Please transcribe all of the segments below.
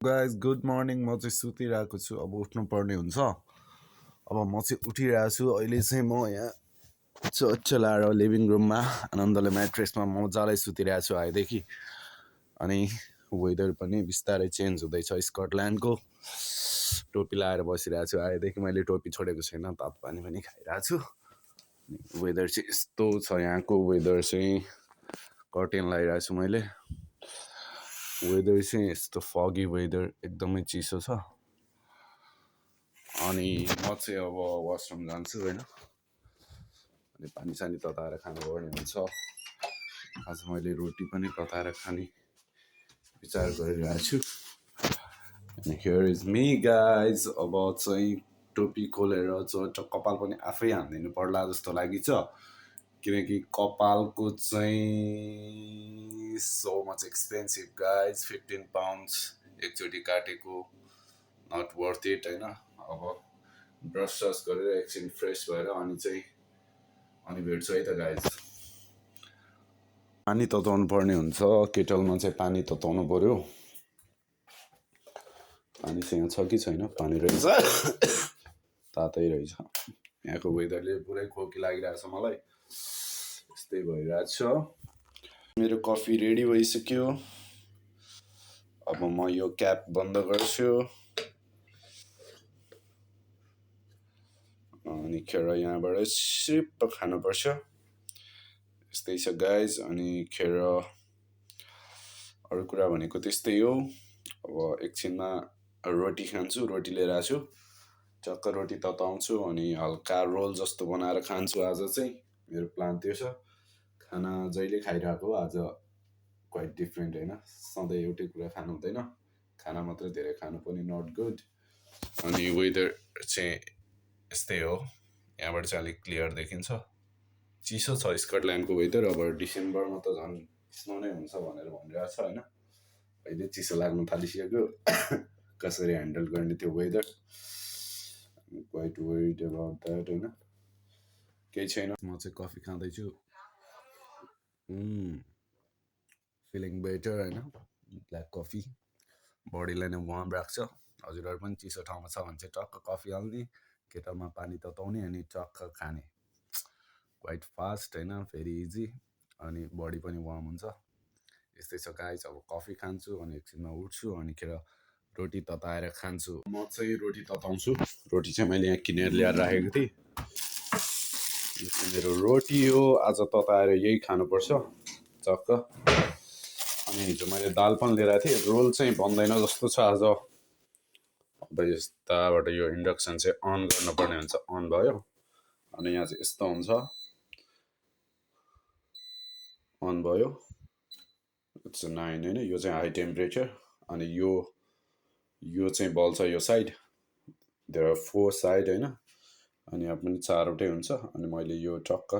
Guys good morning. म चाहिँ सुतिरहेको छु, अब उठ्नुपर्ने हुन्छ। अब म चाहिँ उठिरहेको छु। अहिले चाहिँ म यहाँ चलाएर लिभिङ रुममा आनन्दले म्याट्रेसमा मजाले सुतिरहेको छु आएदेखि। अनि वेदर पनि बिस्तारै चेन्ज हुँदैछ स्कटल्यान्डको। टोपी लगाएर बसिरहेको छु आएदेखि। मैले टोपी छोडेको छैन, तातो पानी पनि खाइरहेको छु। वेदर चाहिँ यस्तो छ यहाँको। वेदर चाहिँ कर्टेन लगाइरहेको छु मैले। वेदर चाहिँ यस्तो फगी वेदर, एकदमै चिसो छ। अनि म चाहिँ अब वासरुम जान्छु होइन। अनि पानी सानी तताएर खानुपर्ने हुन्छ। आज मैले रोटी पनि तताएर खाने विचार गरिरहेको छु। अनि हियर इज मी गाइज। अब चाहिँ टोपी खोलेर कपाल पनि आफै हानिदिनु पर्ला जस्तो लागिछ, किनकि कपालको चाहिँ so much expensive guys. 15 pounds एकचोटि काटेको, नट वर्थ इट होइन। अब ब्रस सस गरेर एकछिन फ्रेस भएर अनि भेट्छु है त गाइज। पानी तताउनु पर्ने हुन्छ। केटलमा चाहिँ पानी तताउनु पर्यो। पानी चाहिँ यहाँ छ कि छैन? पानी रहेछ। तातै रहेछ। यहाँको वेदरले पुरै खोकी लागिरहेछ मलाई। यस्तै भइरहेछ। मेरो कफी रेडी भइसक्यो। अब म यो क्याप बन्द गर्छु। अनि खेर यहाँबाट सिप खानुपर्छ। यस्तै छ गाइज। अनि खेर अरू कुरा भनेको त्यस्तै हो। अब एकछिनमा रोटी खान्छु। रोटी लिएर आएको छु। चक्क रोटी तताउँछु अनि हल्का रोल जस्तो बनाएर खान्छु। आज चाहिँ मेरो प्लान त्यो छ। खाना जहिले खाइरहेको, आज क्वाइट डिफ्रेन्ट होइन। सधैँ एउटै कुरा खानु हुँदैन। खाना मात्रै धेरै खानु पनि नट गुड। अनि वेदर चाहिँ यस्तै हो। यहाँबाट चाहिँ अलिक क्लियर देखिन्छ। चिसो छ स्कटल्यान्डको वेदर। अब डिसेम्बरमा त झन् स्नो नै हुन्छ भनेर भनिरहेको छ होइन। अहिले चिसो लाग्नु थालिसक्यो। कसरी ह्यान्डल गर्ने त्यो weather, quite worried about that होइन। केही छैन। म चाहिँ कफी खाँदैछु। फिलिङ बेटर होइन। ब्ल्याक कफी बडीलाई नै वार्म राख्छ। हजुरहरू पनि चिसो ठाउँमा छ भने चाहिँ टक्क कफी हाल्ने, केटलमा पानी तताउने अनि टक्क खाने। क्वाइट फास्ट होइन, भेरी इजी। अनि बडी पनि वार्म हुन्छ। यस्तै छ गाइज। अब कफी खान्छु अनि एकछिनमा उठ्छु। अनि खेर रोटी तताएर खान्छु। म चाहिँ रोटी तताउँछु। रोटी चाहिँ मैले यहाँ किनेर ल्याएर राखेको थिएँ। यो चाहिँ मेरो रोटी हो। आज तताएर यही खानुपर्छ चक्क। अनि हिजो मैले दाल पनि लिएर आएको थिएँ। रोल चाहिँ बन्दैन जस्तो छ आज। अब यताबाट यो इन्डक्सन चाहिँ अन गर्नुपर्ने हुन्छ। अन भयो। अनि यहाँ चाहिँ यस्तो हुन्छ। अन भयो। इट्स 9 होइन। यो चाहिँ हाई टेम्परेचर। अनि यो चाहिँ बल्छ यो साइड। देयर आर 4 साइड होइन। अनि यहाँ पनि 4वटै हुन्छ। अनि मैले यो टक्क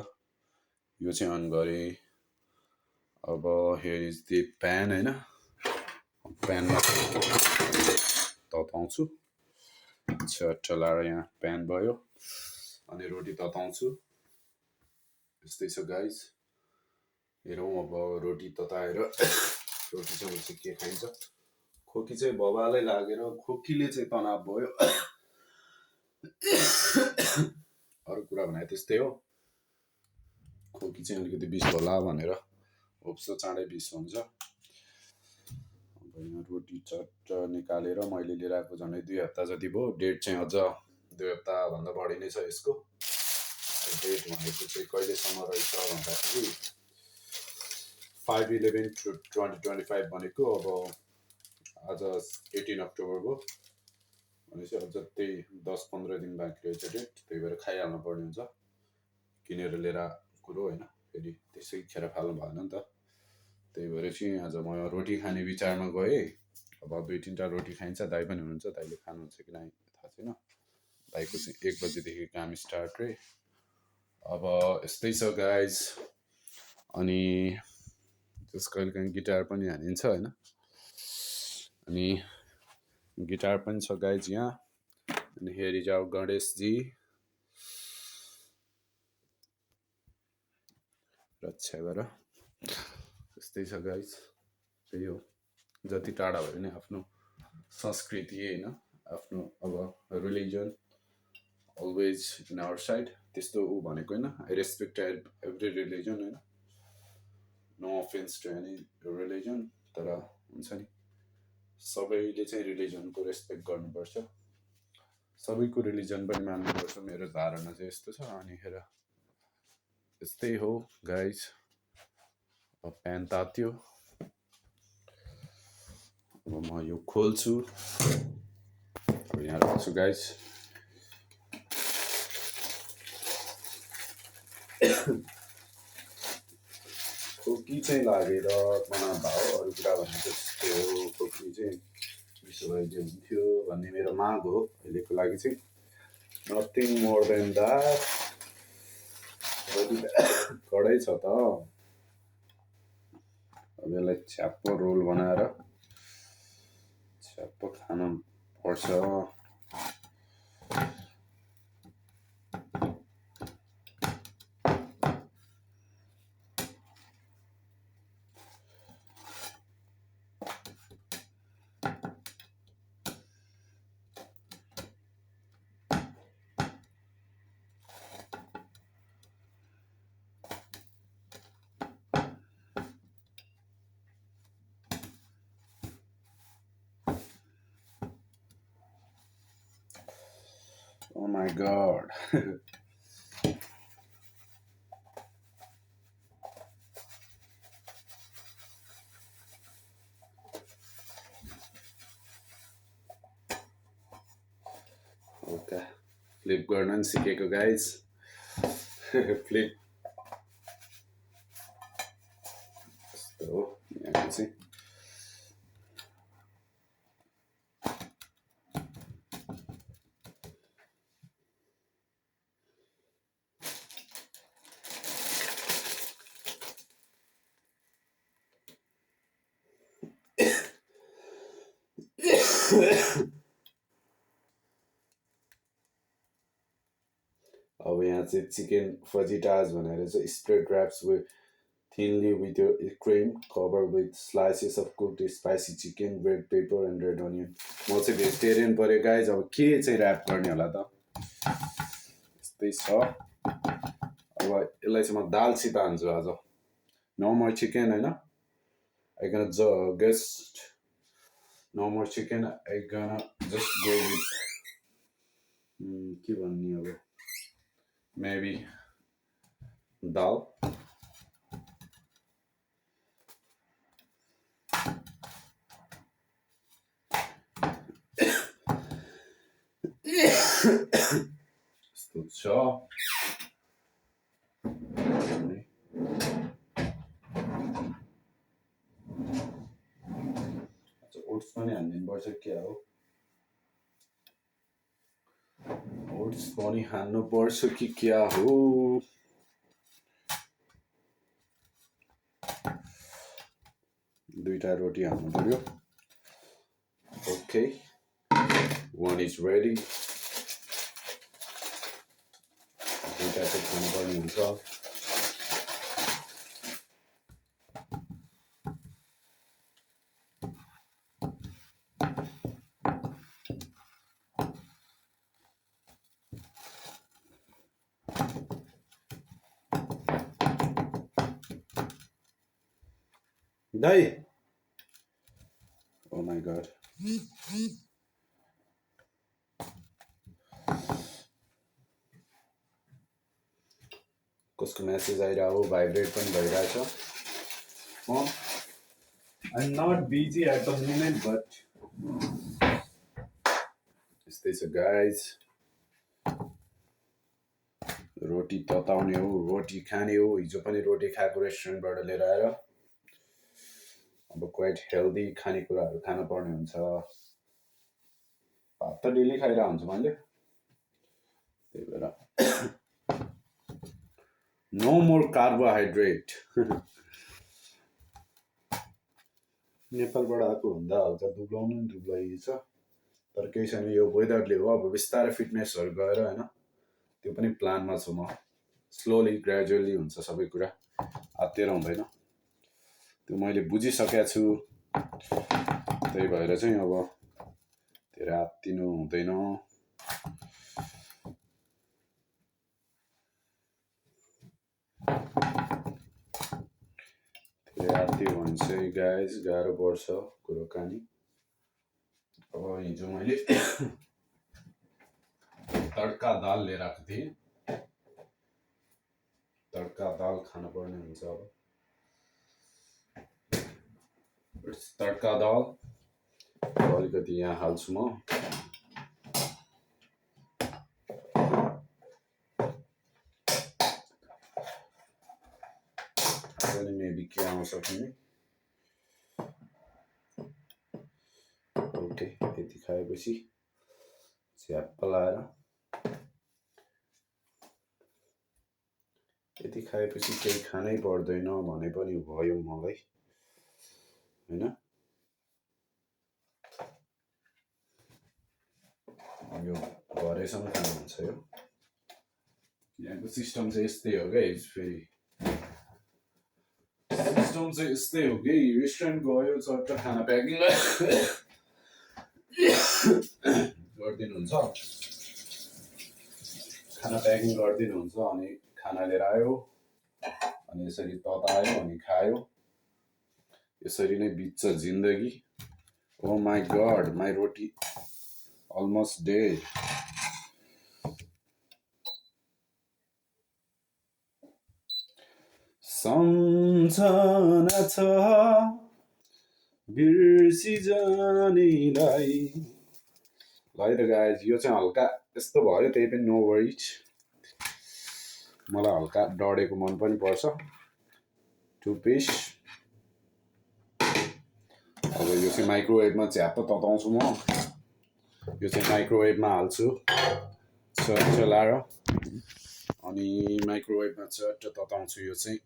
यो चाहिँ अन गरेँ। अब हियर इज द प्यान होइन। प्यानमा तताउँछु। चट्ट लाएर यहाँ प्यान भयो। अनि रोटी तताउँछु। यस्तै छ गाइज। हेरौँ अब रोटी तताएर रोटी चाहिँ के खाइन्छ। खोकी चाहिँ बबालै लागेर खोकीले चाहिँ तनाव भयो। अरू कुरा भने त्यस्तै हो। खोकी चाहिँ अलिकति बिस होला भनेर होप्सो चाँडै बिस हुन्छ। अब यहाँ रोटी चट्ट निकालेर मैले लिएर आएको झन्डै 2 हप्ता जति भयो। डेट चाहिँ अझ 2 हप्ताभन्दा बढी नै छ यसको। डेट भनेको चाहिँ कहिलेसम्म रहेछ भन्दाखेरि 5/11/2025 भनेको। अब आज 18 अक्टोबर भयो भनेपछि अब जस्तै 10-15 दिन बाँकी रहेछ डेट। त्यही भएर खाइहाल्नु पर्ने हुन्छ। किनेर लिएर कुरो होइन, फेरि त्यसै खेर फाल्नु भएन नि त। त्यही भएर चाहिँ आज म रोटी खाने विचारमा गएँ। अब 2-3टा रोटी खाइन्छ। दाइ पनि हुनुहुन्छ। दाइले खानुहुन्छ कि नै थाहा छैन। दाइको चाहिँ 1 बजीदेखि काम स्टार्ट रे। अब यस्तै छ गाइज। अनि त्यस कहिलेकाहीँ गिटार पनि हानिन्छ होइन। अनि गिटार पनि छ गाइज यहाँ। अनि हियर इज आवर गणेशजी। रक्षा गर। यस्तै छ गाइज। त्यही हो। जति टाढा भयो नि आफ्नो संस्कृति होइन आफ्नो अब religion always in our side त्यस्तो ऊ भनेको होइन आई रेस्पेक्ट एभ्री रिलिजन होइन no offence to any religion तर हुन्छ नि सबैले चाहिँ रिलिजनको रेस्पेक्ट गर्नुपर्छ सबैको रिलिजन पनि मान्नुपर्छ मेरो धारणा चाहिँ यस्तो छ अनि हेर यस्तै हो गाइज प्यान्ट तात्यो अब म यो खोल्छु यहाँ राख्छु गाइज खोकी चाहिँ लागेर तनाव भयो अरू कुरा भनेको त्यस्तो खोकी चाहिँ विश्व भइदियो हुन्थ्यो भन्ने मेरो माग हो अहिलेको लागि चाहिँ नथिङ मोर देन द्याट कडै छ त अब यसलाई छ्याप्पो रोल बनाएर छ्याप्पो खान पर्छ Oh my god. Okay. Flip गर्न नि सिकेको गाइज फ्लिप यस्तो हो यहाँको चाहिँ अब यहाँ चाहिँ चिकन फजिटाज भनेर चाहिँ spread raps with thinly with your cream, cover with slices of cooked spicy chicken, red pepper and red onion. म चाहिँ भेजिटेरियन पऱ्यो गाइज अब के चाहिँ ऱ्याप गर्ने होला त यस्तै छ अब यसलाई चाहिँ म दालसित हान्छु आज नो मोर चिकन होइन I gonna just no more chicken I gonna just go with के भन्ने अब मेबी दाल यस्तो छ ओट्स पनि हानिदिनुपर्छ क्या हो ओट्स पनि हान्नुपर्छ कि क्या हो दुईटा रोटी हाल्नु पर्यो ओके one is ready दुईटा चाहिँ खानुपर्ने हुन्छ दाइ oh my god कसको मेसेज आइरहेको हो भाइब्रेट पनि भइरहेछ म I am not busy at the moment but यस्तै छ गाइज रोटी तताउने हो रोटी खाने हो हिजो पनि रोटी खाएको रेस्टुरेन्टबाट लिएर आएर अब क्वाइट हेल्दी खानेकुराहरू खान पर्ने हुन्छ भात त डेली खाइरहेको हुन्छु मैले त्यही भएर नो मोर कार्बोहाइड्रेट नेपालबाट आएको भन्दा हल्का दुब्लाउनु नि दुब्लाइछ तर केही छैन यो वेदरले हो अब बिस्तारै फिटनेसहरू गएर होइन त्यो पनि प्लानमा छु म स्लोली ग्रेजुअली हुन्छ सबै कुरा आत्तिएर हुँदैन त्यो मैले बुझिसकेको छु त्यही भएर चाहिँ अब धेरै आत्तिनु हुँदैन। धेरै आत्तियो भने चाहिँ गाइज गाह्रो पर्छ कुराकानी। अब हिजो मैले तड्का दाल लिएर आएको थिएँ। तड्का दाल खानु पर्ने हुन्छ। अब तड्का दाल अलिकति यहाँ हाल्छु म। मेबी के आउँछ पनि। ओके, यति खाएपछि झ्याप्प लाएर यति खाएपछि केही खानै पर्दैन भने पनि भयो मलाई, हैन? यो भरेसम्म खानु हुन्छ। यो यहाँको सिस्टम चाहिँ यस्तै हो क्या। फेरि सिस्टम चाहिँ यस्तै हो कि रेस्टुरेन्ट गयो चट्ट खाना प्याकिङ गरिदिनुहुन्छ, खाना प्याकिङ गरिदिनुहुन्छ अनि खाना लिएर आयो अनि यसरी ततायो अनि खायो। यसरी नै बित्छ जिन्दगी। Oh my god, my roti almost dead. सम्झना छ बिर्सी जानेलाई। ल है त गाइज, यो चाहिँ हल्का यस्तो भयो, त्यही पनि नो वरिज। मलाई हल्का डढेको मन पनि पर्छ। 2 पिस। अब यो चाहिँ माइक्रोवेभमा झ्याप्प तताउँछु म। यो चाहिँ माइक्रोवेभमा हाल्छु चलाएर अनि माइक्रोवेभमा चट्ट तताउँछु। यो चाहिँ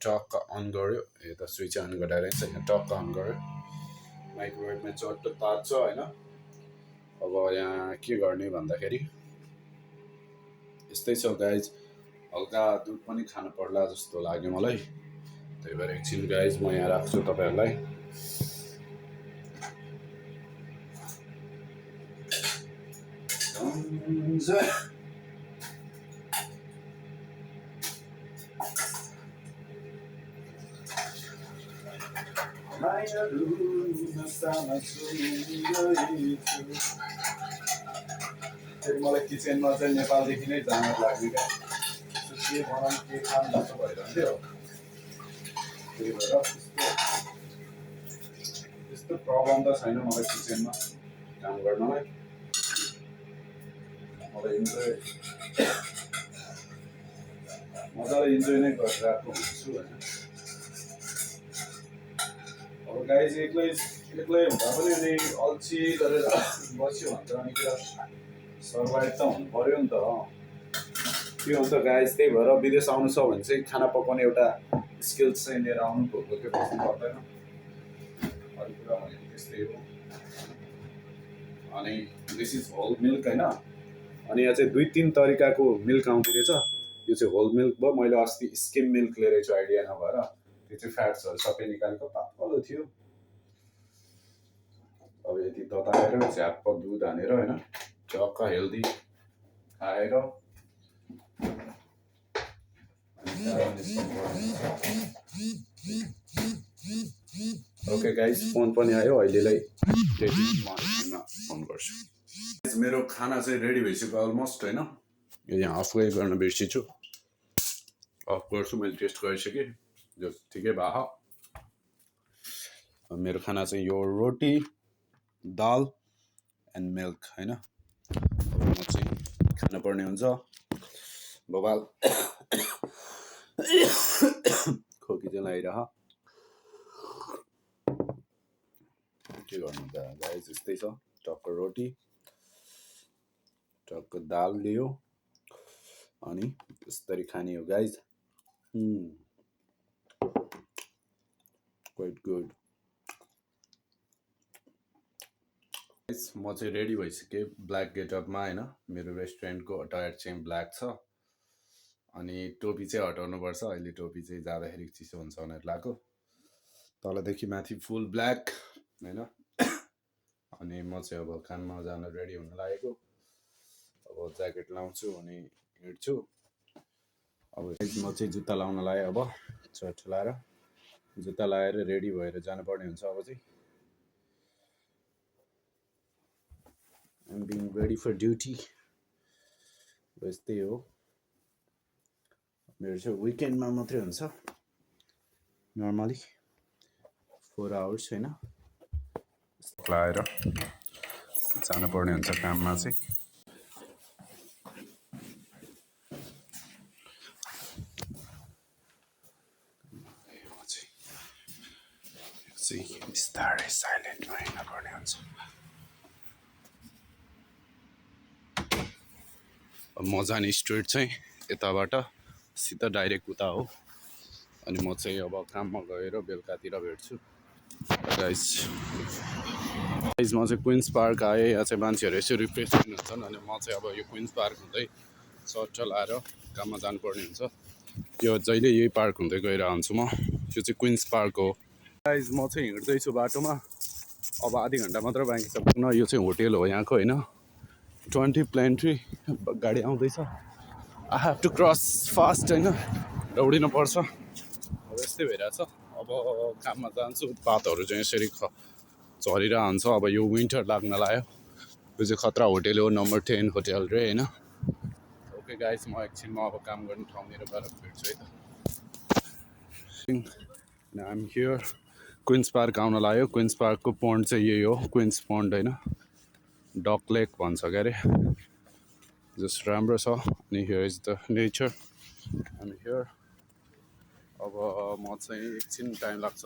टक्क अन गर्यो, यता स्विच अन गराएर छैन, टक्क अन गर्यो, माइक्रोवेभमा चट्ट तात्छ हैन। अब यहाँ के गर्ने भन्दाखेरि यस्तै छ गाइज। हल्का दुध पनि खानु पर्ला जस्तो लाग्यो मलाई। त्यही भएर एकछिन गाइज म यहाँ राख्छु तपाईहरुलाई। फेरि मलाई किचनमा चाहिँ नेपालदेखि नै जान लाग्यो क्या। के बनाउँ के खाऊँ जस्तो भइरहन्थ्यो। त्यही भएर त्यस्तो प्रब्लम त छैन मलाई किचनमा काम गर्नलाई। मलाई मजाले इन्जोय नै गरिरहेको हुन्छु हैन। अब गाइज एक्लै हुँदा पनि अनि अल्छी गरेर बस्यो भने त अनि कुरा सर्भाइभ त हुनु पर्यो नि त। के हुन्छ गाइज, त्यही भएर विदेश आउनु छ भने चाहिँ खाना पकाउने एउटा स्किल्स चाहिँ लिएर आउनु भोकै बस्नु पर्दैन। अरू कुरा भनेको त्यस्तै हो। अनि दिस इज होल मिल्क हैन। अनि यहाँ चाहिँ 2-3 तरिकाको मिल्क आउँदो रहेछ। यो चाहिँ होल मिल्क भयो। मैले अस्ति स्किम मिल्क लिएर छु आइडिया नभएर। त्यो चाहिँ फ्याट्सहरू सबै निकालेको पातलो थियो। अब यति तताएर झ्याप्प दुध हानेर हैन चक्क हेल्दी खाएर ओके गाइज, फोन पनि आयो अहिलेलाई। फोन गर्छु। मेरो खाना चाहिँ रेडी भइसक्यो अलमोस्ट हैन। यो यहाँ अफ गर्न बिर्सिछु। अफ गर्छु, मैले टेस्ट गरिसकेँ, जो ठिकै भयो। मेरो खाना चाहिँ यो रोटी दाल एन्ड मिल्क हैन। अब म चाहिँ खानु पर्ने हुन्छ। बबाल खोकी चाहिँ लागिरह। के गर्नु त गाइस, यस्तै छ। टक्क रोटी टक्क दाल लियो अनि यसरी खाने हो गाइस। Quite good. म चाहिँ रेडी भइसकेँ ब्ल्याक गेटअपमा हैन। मेरो रेस्टुरेन्टको अटायर चाहिँ ब्ल्याक छ अनि टोपी चाहिँ हटाउनु पर्छ। अहिले टोपी चाहिँ जाँदाखेरि चिसो हुन्छ भनेर लाएको। तलदेखि माथि फुल ब्ल्याक हैन। अनि म चाहिँ अब काममा जान रेडी हुन लागेको अब ज्याकेट लाउँछु अनि हिँड्छु अब म चाहिँ जुत्ता लाउन लाएँ अब सर्ट लाएर जुत्ता लगाएर रेडी भएर जानुपर्ने हुन्छ अब चाहिँ I'm being ready for duty यस्तै हो मेरो चाहिँ विकेन्डमा मात्रै हुन्छ नर्मली 4 आवर्स होइन लगाएर जानुपर्ने हुन्छ काममा चाहिँ बिस्तारै साइलेन्टमा हिँड्नुपर्ने हुन्छ म जाने स्ट्रिट चाहिँ यताबाट सिधा डाइरेक्ट उता हो अनि म चाहिँ अब काममा गएर बेलुकातिर भेट्छु गाइस म चाहिँ क्विन्स पार्क आएँ यहाँ चाहिँ मान्छेहरू यसो रिफ्रेसमेन्ट हुन्छन् अनि म चाहिँ अब यो क्विन्स पार्क हुँदै सर्ट लाएर काममा जानुपर्ने हुन्छ यो जहिले यही पार्क हुँदै गइरहन्छु म यो चाहिँ क्विन्स पार्क हो गाइस म चाहिँ हिँड्दैछु बाटोमा अब आधी घन्टा मात्र बाँकी छ पुग्न यो चाहिँ होटेल हो यहाँको होइन 20 प्लेन्ट्री गाडी आउँदैछ I have to cross fast होइन दौडिनु पर्छ अब यस्तै भइरहेछ अब काममा जान्छु पातहरू चाहिँ यसरी झरिरहन्छ अब यो विन्टर लाग्न लाग्यो यो चाहिँ खतरा होटेल हो नम्बर 10 होटेल रे होइन ओके गाइस म एकछिनमा अब काम गर्ने ठाउँतिर गएर भेट्छु है त आइएम हियर क्विन्स पार्क आउन लाग्यो क्विन्स पार्कको पोन्ड चाहिँ यही हो क्विन्स पोन्ड होइन डक लेक भन्छ क्या अरे जस्ट राम्रो छ अनि here is the nature I'm here अब म चाहिँ एकछिन टाइम लाग्छ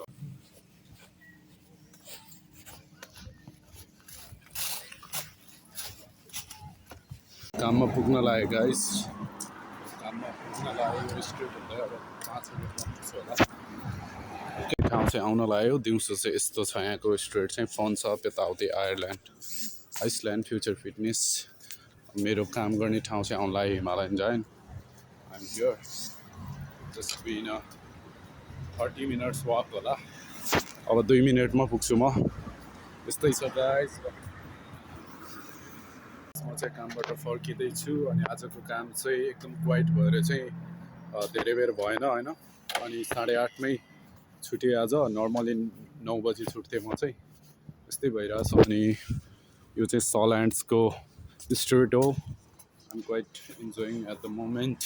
काममा पुग्न लाग्यो गाइस काममा पुग्न लाग्यो स्ट्रिट हुँदै अब 5 मिनटमा पुग्छु होला ठाउँ चाहिँ आउन लाग्यो दिउँसो चाहिँ यस्तो छ यहाँको स्ट्रिट चाहिँ फन छ यताउति आइसल्यान्ड फ्युचर फिटनेस मेरो काम गर्ने ठाउँ चाहिँ आउन लाग्यो Himalayan giant I'm here just been 30 minutes walk होला अब 2 मिनटमा पुग्छु म यस्तै छ गाइस म चाहिँ कामबाट फर्किँदैछु अनि आजको काम चाहिँ एकदम क्वाइट भएर चाहिँ धेरै बेर भएन होइन अनि 8:30मै छुटेँ आज नर्मली 9 बजी छुट्थेँ म चाहिँ यस्तै भइरहेछ अनि यो चाहिँ सल्यान्ड्सको स्ट्रिट हो I'm quite enjoying at the moment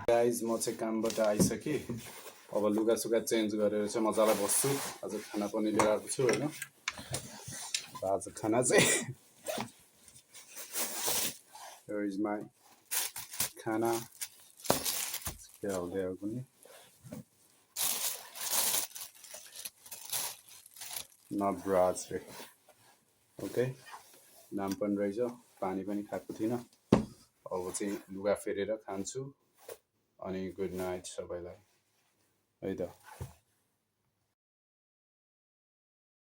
guys म चाहिँ कामबाट आइसकेँ अब लुगासुगा चेन्ज गरेर चाहिँ मजालाई बस्छु आज खाना पनि लिएर आएको छु होइन आज खाना चाहिँ Here is my खाना के हाल्दै हो कुनै नटराज रे ओके नाम पनि रहेछ पानी पनि खाएको थिइनँ अब चाहिँ लुगा फेरेर खान्छु अनि गुड नाइट सबैलाई है त